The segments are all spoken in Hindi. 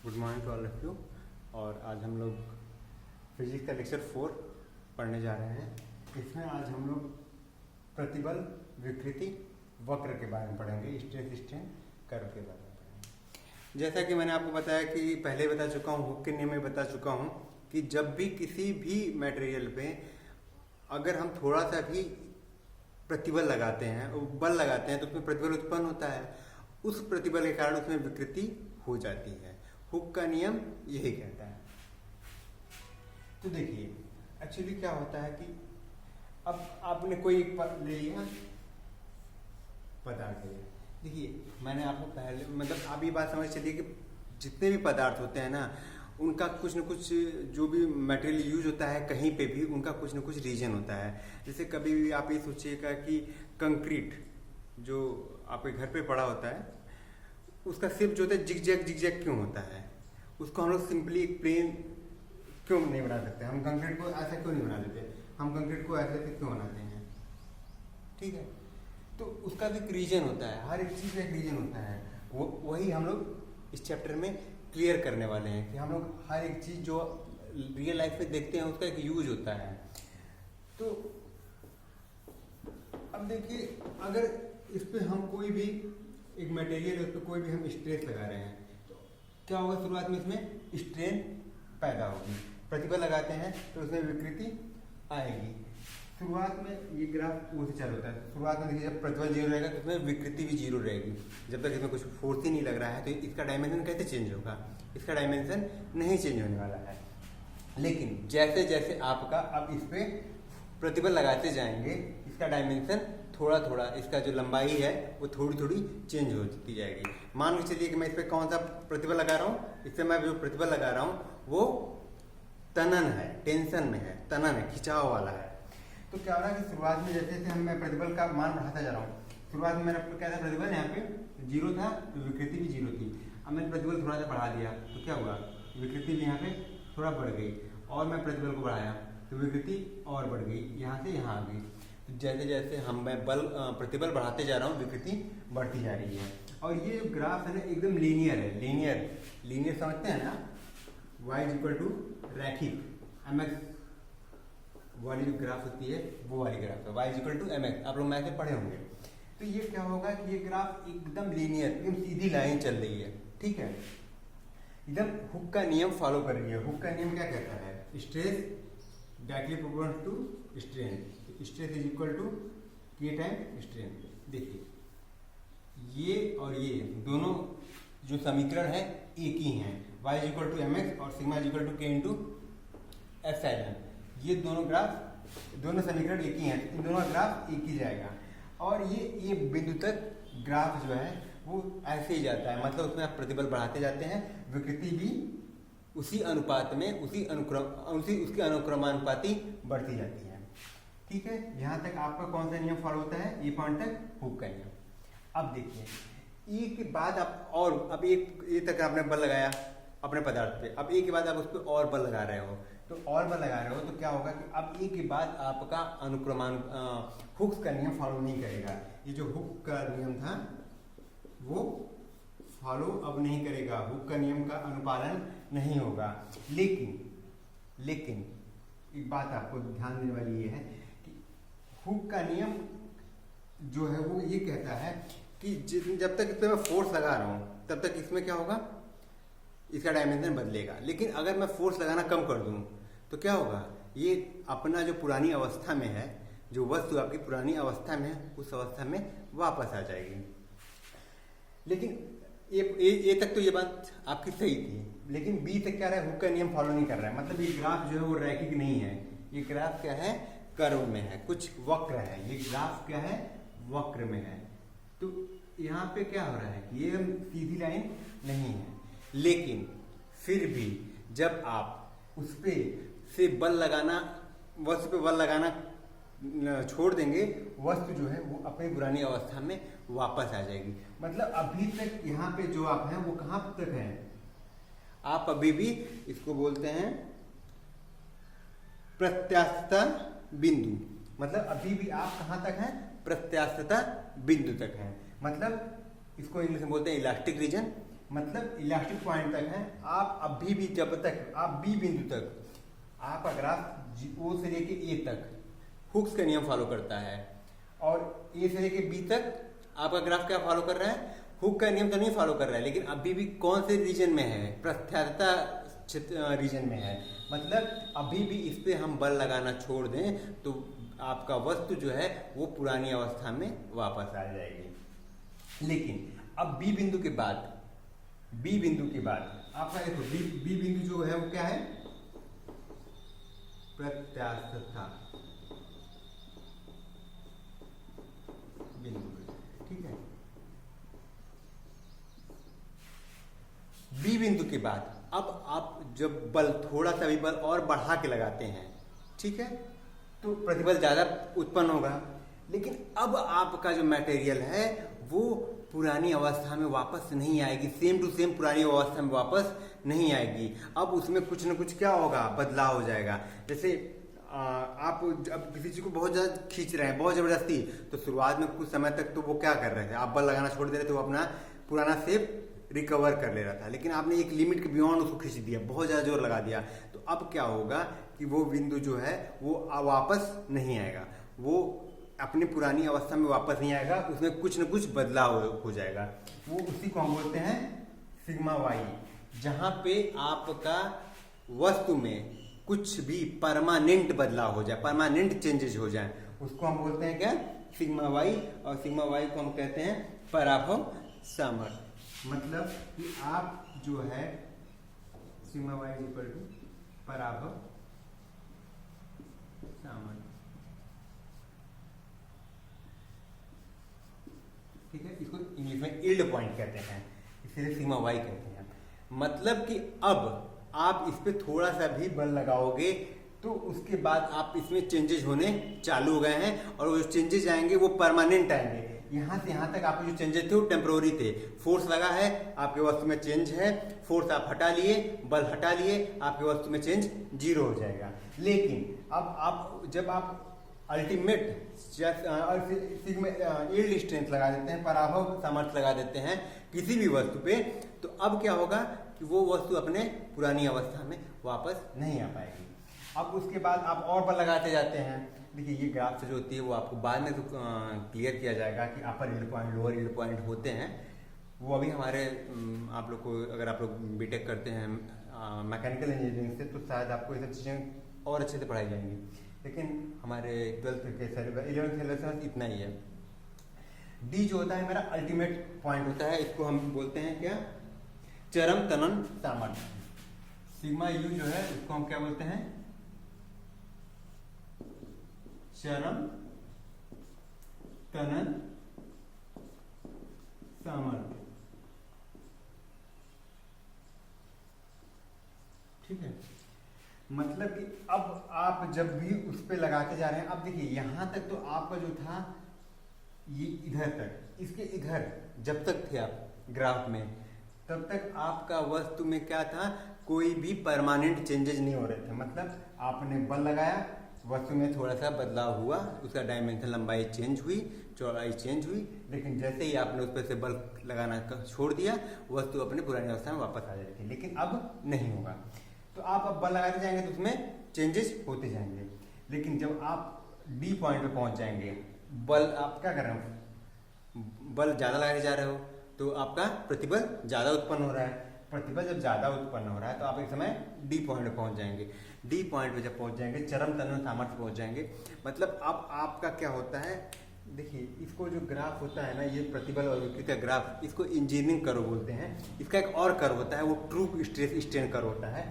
Good morning to all of you. और आज हम लोग फिजिक्स का लेक्चर 4 पढ़ने जा रहे हैं। इसमें आज हम लोग प्रतिबल, विकृति, वक्र के बारे में पढ़ेंगे, स्ट्रेस स्ट्रेन कर्व के बारे में पढ़ेंगे। जैसा कि मैंने आपको बताया कि पहले बता चुका हूँ, हुक के नियम में बता चुका हूँ कि जब भी किसी भी मटेरियल पे अगर हम थोड़ा सा भी प्रतिबल लगाते हैं, बल लगाते हैं, तो उसमें प्रतिबल उत्पन्न होता है। उस प्रतिबल के कारण उसमें विकृति हो जाती है। हुक का नियम यही कहता है। तो देखिए एक्चुअली क्या होता है कि अब आपने कोई ले लिया पदार्थ ले, देखिए मैंने आपको पहले आप ये बात समझ चलिए कि जितने भी पदार्थ होते हैं ना, उनका कुछ न कुछ जो भी मटेरियल यूज होता है कहीं पे भी उनका कुछ न कुछ रीजन होता है। जैसे कभी भी आप ये सोचिएगा कि कंक्रीट जो आपके घर पे पड़ा होता है, उसका सिर्फ जो होता है जिग-जैग क्यों होता है? उसको हम लोग सिंपली प्लेन क्यों नहीं बना सकते? हम कंक्रीट को ऐसा क्यों नहीं बना देते? हम कंक्रीट को ऐसे क्यों बनाते हैं? ठीक है, तो उसका भी एक रीजन होता है, हर एक चीज़ का एक रीजन होता है। वही हम लोग इस चैप्टर में क्लियर करने वाले हैं कि हम लोग हर एक चीज़ जो रियल लाइफ में देखते हैं उसका एक यूज होता है। तो अब देखिए, अगर इस पर हम कोई भी एक मटेरियल है, उस पर कोई भी हम स्ट्रेस लगा रहे हैं तो क्या होगा? शुरुआत में इसमें स्ट्रेन पैदा होगी। प्रतिबल लगाते हैं तो उसमें विकृति आएगी। शुरुआत में ये ग्राफ वो से चालू होता है। शुरुआत में देखिए, जब प्रतिबल 0 रहेगा तो उसमें विकृति भी 0 रहेगी। जब तक इसमें कुछ फोर्स ही नहीं लग रहा है तो इसका डायमेंशन कैसे चेंज होगा? इसका डायमेंशन नहीं चेंज होने वाला है। लेकिन जैसे जैसे आपका अब इस पर प्रतिबल लगाते जाएंगे, इसका डायमेंशन थोड़ा थोड़ा, इसका जो लंबाई है वो थोड़ी थोड़ी चेंज होती जाएगी। मान के चलिए कि मैं इस पर कौन सा प्रतिबल लगा रहा हूँ, इस पर मैं जो प्रतिबल लगा रहा हूँ वो तनन है, टेंशन में है, तनन है, खिंचाव वाला है। तो क्या हो रहा है कि शुरुआत में जैसे जैसे मैं प्रतिबल का मान बढ़ाता जा रहा हूँ, शुरुआत में मेरा क्या था, प्रतिबल यहाँ पे 0 था तो विकृति भी 0 थी। अब मैंने प्रतिबल थोड़ा सा बढ़ा दिया तो क्या हुआ? विकृति भी यहाँ पे थोड़ा बढ़ गई। और मैं प्रतिबल को बढ़ाया तो विकृति और बढ़ गई, यहाँ से यहाँ आ गई। जैसे जैसे मैं प्रतिबल बढ़ाते जा रहा हूँ, विकृति बढ़ती जा रही है। और ये जो ग्राफ है ना, एकदम लीनियर है। लीनियर समझते हैं ना, y = रैखिक, mx वाली जो ग्राफ होती है वो वाली ग्राफ है, y = mx। आप लोग मैथ में पढ़े होंगे। तो ये क्या होगा कि ये ग्राफ एकदम लीनियर, एकदम सीधी लाइन चल रही है, ठीक है, एकदम हुक का नियम फॉलो कर रही है। हुक का नियम क्या कहता है? Stress directly proportional to strain, stress = K time strain. देखिए ये और ये दोनों जो समीकरण है एक ही हैं, y = mx और सिग्मा = K × एप्सिलॉन। ये दोनों समीकरण एक ही हैं, इन दोनों का ग्राफ एक ही जाएगा। और ये बिंदु तक ग्राफ जो है वो ऐसे ही जाता है, मतलब उसमें आप प्रतिबल बढ़ाते जाते हैं, विकृति भी उसी अनुपात में, उसकी अनुक्रमानुपाती बढ़ती जाती है। ठीक है, यहाँ तक आपका कौन सा नियम फॉलो होता है? ये पॉइंट तक हुक का नियम। अब देखिए, ई के बाद आप और अब एक तक आपने बल लगाया अपने पदार्थ पे, अब एक के बाद आप उस पर और बल लगा रहे हो, तो और बल लगा रहे हो तो क्या होगा कि अब एक के बाद आपका हुक्स का नियम फॉलो नहीं करेगा। ये जो हुक का नियम था वो फॉलो अब नहीं करेगा, हुक का नियम का अनुपालन नहीं होगा। लेकिन एक बात आपको ध्यान देने वाली ये है कि हुक का नियम जो है वो ये कहता है कि जब तक इस पर मैं फोर्स लगा रहा हूँ तब तक इसमें क्या होगा? इसका डायमेंशन बदलेगा। लेकिन अगर मैं फोर्स लगाना कम कर दूँ तो क्या होगा? ये अपना जो पुरानी अवस्था में है, जो वस्तु आपकी पुरानी अवस्था में है, उस अवस्था में वापस आ जाएगी। लेकिन ए तक तो ये बात आपकी सही थी, लेकिन बी तक क्या रहा है? हुक का नियम फॉलो नहीं कर रहा है। मतलब ये ग्राफ जो है वो रैखिक नहीं है, ये ग्राफ क्या है? कर्व में है, कुछ वक्र है। ये ग्राफ क्या है? वक्र में है। तो यहाँ पे क्या हो रहा है कि ये सीधी लाइन नहीं है। लेकिन फिर भी जब आप उस पे से बल लगाना, वस्तु पे बल लगाना छोड़ देंगे, वस्तु जो है वो अपनी पुरानी अवस्था में वापस आ जाएगी। मतलब अभी तक यहाँ पे जो आप हैं वो कहाँ तक हैं? आप अभी भी इसको बोलते हैं प्रत्यास्थता बिंदु। मतलब अभी भी आप कहाँ तक हैं? प्रत्यास्थता बिंदु तक हैं। मतलब इसको इंग्लिश में बोलते हैं इलास्टिक रीजन, मतलब इलास्टिक पॉइंट तक है। आप अभी भी जब तक आप बी बिंदु तक आपका ग्राफ ओ से लेके ए तक हुक्स का नियम फॉलो करता है, और ए से लेके बी तक आपका ग्राफ क्या फॉलो कर रहा है, हुक का नियम तो नहीं फॉलो कर रहा है, लेकिन अभी भी कौन से रीजन में है, प्रत्यास्थता रीजन में है। मतलब अभी भी इस पे हम बल लगाना छोड़ दें तो आपका वस्तु जो है वो पुरानी अवस्था में वापस आ जाएगी। लेकिन अब बी बिंदु के बाद आपका देखो बी बिंदु जो है वो क्या है, प्रत्यास्थता बिंदु, ठीक है। बी बिंदु के बाद अब आप जब बल थोड़ा सा भी बल और बढ़ा के लगाते हैं, ठीक है, तो प्रतिबल ज्यादा उत्पन्न होगा। लेकिन अब आपका जो मटेरियल है वो पुरानी अवस्था में वापस नहीं आएगी, सेम टू सेम पुरानी अवस्था में वापस नहीं आएगी। अब उसमें कुछ ना कुछ क्या होगा, बदलाव हो जाएगा। जैसे आप अब किसी चीज को बहुत ज्यादा खींच रहे हैं, बहुत जबरदस्ती, तो शुरुआत में कुछ समय तक तो वो क्या कर रहे थे, आप बल लगाना छोड़ दे रहे थे, वो अपना पुराना शेप रिकवर कर ले रहा था। लेकिन आपने एक लिमिट के बियॉन्ड उसको खींच दिया, बहुत ज्यादा जोर लगा दिया, तो अब क्या होगा कि वो बिंदु जो है वो वापस नहीं आएगा, वो अपनी पुरानी अवस्था में वापस नहीं आएगा, उसमें कुछ न कुछ बदलाव हो जाएगा। वो उसी को हम बोलते हैं सिग्मा वाई, जहां पे आपका वस्तु में कुछ भी परमानेंट बदलाव हो जाए, परमानेंट चेंजेस हो जाए, उसको हम बोलते हैं क्या, सिग्मा वाई। और सिग्मा वाई को हम कहते हैं पराभव सामर्थ्य। मतलब कि आप जो है सिग्मा वाई इक्वल टू पराभव सामर्थ्य, ठीक है। इसको इंग्लिश में यील्ड पॉइंट कहते हैं, इसीलिए सिग्मा वाई कहते हैं। मतलब कि अब आप इस पे थोड़ा सा भी बल लगाओगे तो उसके बाद आप इसमें चेंजेस होने चालू हो गए हैं, और वो जो चेंजेस आएंगे वो परमानेंट आएंगे। यहाँ से यहाँ तक आपके जो चेंजेस थे वो टेम्प्रोरी थे, फोर्स लगा है, आपके वस्तु में चेंज है, फोर्स आप हटा लिए, बल हटा लिए, आपके वस्तु में चेंज जीरो हो जाएगा। लेकिन अब आप जब आप अल्टीमेट यील्ड स्ट्रेंथ लगा देते हैं, पराभव सामर्थ्य लगा देते हैं किसी भी वस्तु पे, तो अब क्या होगा कि वो वस्तु अपने पुरानी अवस्था में वापस नहीं आ पाएगी। अब उसके बाद आप और बल लगाते जाते हैं। देखिए ये ग्राफ से जो होती है वो आपको बाद में तो क्लियर किया जाएगा कि upper yield point, lower yield point होते हैं। वो अभी हमारे आप लोग को, अगर आप लोग बीटेक करते हैं मैकेनिकल इंजीनियरिंग से, तो शायद आपको ये सब चीज़ें और अच्छे से पढ़ाई जाएंगी। लेकिन हमारे 12th के 11th सिलेबस में इतना ही है। डी जो होता है मेरा अल्टीमेट पॉइंट होता है, इसको हम बोलते हैं क्या, चरम तनन सामर्थ्य। सिग्मा यू जो है उसको हम क्या बोलते हैं, चरम तनन सामर्थ्य, ठीक है। मतलब कि अब आप जब भी उस पे लगाते जा रहे हैं, अब देखिए यहां तक तो आपका जो था ये इधर तक, इसके इधर जब तक थे आप ग्राफ में, तब तक आपका वस्तु में क्या था, कोई भी परमानेंट चेंजेस नहीं हो रहे थे। मतलब आपने बल लगाया, वस्तु में थोड़ा सा बदलाव हुआ, उसका डायमेंशन लंबाई चेंज हुई, चौड़ाई चेंज हुई, लेकिन जैसे ही आपने उस पर से बल लगाना छोड़ दिया, वस्तु अपने पुरानी अवस्था में वापस आ जाती थी। लेकिन अब नहीं होगा, तो आप अब बल लगाते जाएंगे तो उसमें चेंजेस होते जाएंगे। लेकिन जब आप डी पॉइंट पे पहुंच जाएंगे, बल आप क्या कर रहे हो, बल ज्यादा लगाते जा रहे हो, तो आपका प्रतिबल ज्यादा उत्पन्न हो रहा है। प्रतिबल जब ज्यादा उत्पन्न हो रहा है तो आप एक समय डी पॉइंट पे पहुंच जाएंगे। डी पॉइंट पे जब पहुंच जाएंगे, चरम तनन सामर्थ्य पहुंच जाएंगे। मतलब अब आपका क्या होता है, देखिए इसको जो ग्राफ होता है ना, ये प्रतिबल और विकृति का ग्राफ, इसको इंजीनियरिंग कर्व बोलते हैं। इसका एक और कर्व होता है, वो ट्रू स्ट्रेस स्ट्रेन कर्व होता है,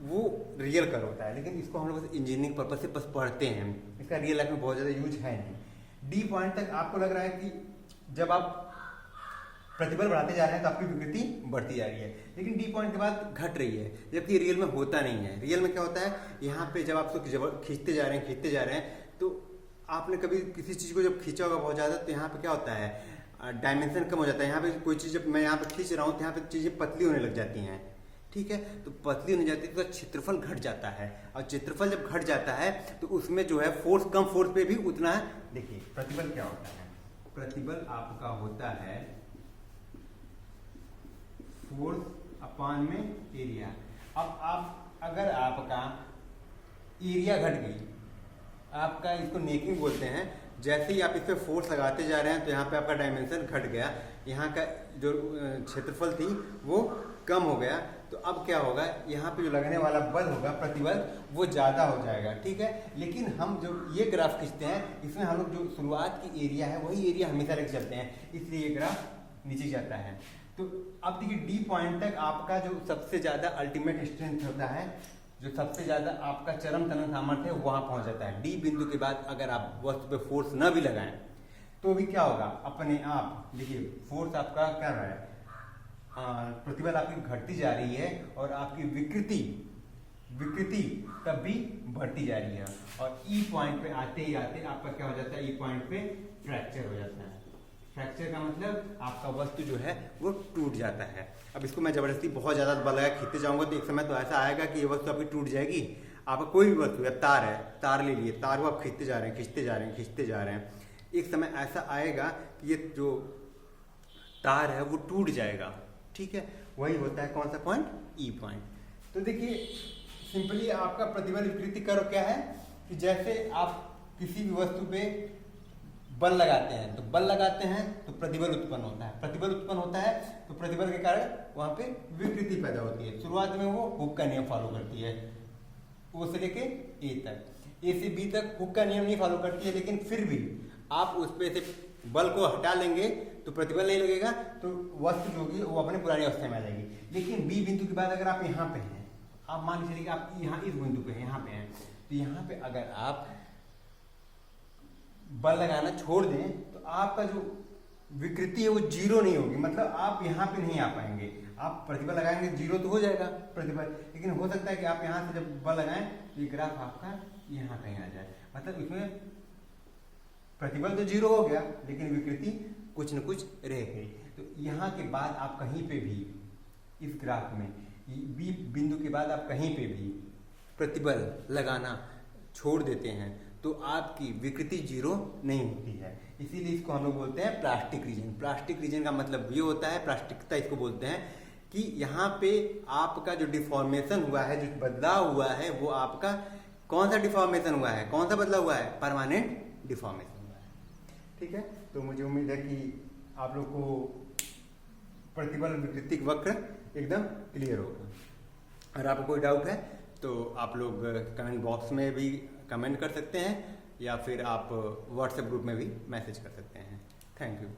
वो रियल कर्व होता है। लेकिन इसको हम लोग बस इंजीनियरिंग पर्पज से बस पढ़ते हैं, इसका रियल लाइफ में बहुत ज़्यादा यूज है नहीं। डी पॉइंट तक आपको लग रहा है कि जब आप प्रतिबल बढ़ाते जा रहे हैं तो आपकी विकृति बढ़ती जा रही है, लेकिन डी पॉइंट के बाद घट रही है, जबकि रियल में होता नहीं है। रियल में क्या होता है, यहाँ पे जब आप उसको खींचते जा रहे हैं, तो आपने कभी किसी चीज़ को जब खींचा होगा बहुत ज़्यादा, तो यहाँ पे क्या होता है, डायमेंशन कम हो जाता है। यहाँ पे कोई चीज़ जब मैं यहाँ पे खींच रहा हूँ तो यहाँ पे चीज़ें पतली होने लग जाती हैं, ठीक है। तो पतली होने जाती है तो क्षेत्रफल घट जाता है, और क्षेत्रफल जब घट जाता है तो उसमें जो है फोर्स, कम फोर्स पे भी उतना है। देखिए प्रतिबल क्या होता है, प्रतिबल आपका होता है फोर्स अपॉन में एरिया। अब आप अगर आपका एरिया घट गई, आपका इसको नेकिंग बोलते हैं, जैसे ही आप इस पर फोर्स लगाते जा रहे हैं तो यहाँ पे आपका डायमेंशन घट गया, यहाँ का जो क्षेत्रफल थी वो कम हो गया, तो अब क्या होगा, यहाँ पे जो लगने वाला बल होगा, प्रतिबल, वो ज़्यादा हो जाएगा, ठीक है। लेकिन हम जो ये ग्राफ खींचते हैं इसमें हम लोग जो शुरुआत की एरिया है वही एरिया हमेशा लेके चलते हैं, इसलिए ये ग्राफ नीचे जाता है। तो अब देखिए डी पॉइंट तक आपका जो सबसे ज़्यादा अल्टीमेट स्ट्रेंथ होता है, जो सबसे ज़्यादा आपका चरम तनन सामर्थ्य है वहाँ पहुँच जाता है। डी बिंदु के बाद अगर आप वस्तु पे फोर्स न भी लगाएं तो भी क्या होगा, अपने आप देखिए फोर्स आपका क्या रहा है, प्रतिबल आपकी घटती जा रही है और आपकी विकृति तब भी बढ़ती जा रही है, और ई पॉइंट पे आते ही आते आपका क्या हो जाता है, ई पॉइंट पे फ्रैक्चर हो जाता है। फ्रैक्चर का मतलब आपका वस्तु जो है वो टूट जाता है। अब इसको मैं जबरदस्ती बहुत ज़्यादा बल लगा खींचते जाऊंगा तो एक समय तो ऐसा आएगा कि ये वस्तु आपकी टूट जाएगी। आपका कोई भी वस्तु है, तार है, तार ले लिए, तार को आप खींचते जा रहे हैं, एक समय ऐसा आएगा कि ये जो तार है वो टूट जाएगा, ठीक है। वही होता है कौन सा पॉइंट, ई पॉइंट। तो देखिए सिंपली आपका प्रतिबल विकृति कर्व क्या है कि जैसे आप किसी भी वस्तु पे बल लगाते हैं तो प्रतिबल उत्पन्न होता है, तो प्रतिबल के कारण वहां पे विकृति पैदा होती है। शुरुआत में वो हुक का नियम फॉलो करती है, ओ से लेके ए तक, ए से बी तक हुक का नियम नहीं फॉलो करती है, लेकिन फिर भी आप उस पे से बल को हटा लेंगे तो प्रतिबल नहीं लगेगा, तो वस्तु जो होगी वो अपने पुरानी अवस्था में आ जाएगी। लेकिन बी बिंदु के बाद अगर आप यहाँ पे हैं, आप मान लीजिए कि आप यहाँ इस बिंदु पे हैं, यहाँ पे हैं, तो यहाँ पे अगर आप बल लगाना छोड़ दें तो आपका जो विकृति है वो जीरो नहीं होगी, मतलब आप यहाँ पे नहीं आ पाएंगे। आप प्रतिबल लगाएंगे जीरो तो हो जाएगा प्रतिबल, लेकिन हो सकता है कि आप यहाँ से जब बल लगाएं तो ये ग्राफ आपका यहाँ कहीं आ जाए, मतलब इसमें प्रतिबल तो जीरो हो गया लेकिन विकृति कुछ न कुछ रह गई। तो यहाँ के बाद आप कहीं पे भी इस ग्राफ में बी बिंदु के बाद आप कहीं पे भी प्रतिबल लगाना छोड़ देते हैं तो आपकी विकृति जीरो नहीं होती है, इसीलिए इसको हम लोग बोलते हैं प्लास्टिक रीजन। प्लास्टिक रीजन का मतलब ये होता है, प्लास्टिकता इसको बोलते हैं, कि यहाँ पे आपका जो डिफॉर्मेशन हुआ है, जो बदलाव हुआ है, वो आपका कौन सा डिफॉर्मेशन हुआ है, कौन सा बदलाव हुआ है, परमानेंट डिफॉर्मेशन हुआ है, ठीक है। तो मुझे उम्मीद है कि आप लोग को प्रतिबल विकृतिक वक्र एकदम क्लियर होगा। अगर आपको कोई डाउट है तो आप लोग कमेंट बॉक्स में भी कमेंट कर सकते हैं या फिर आप व्हाट्सएप ग्रुप में भी मैसेज कर सकते हैं। Thank you.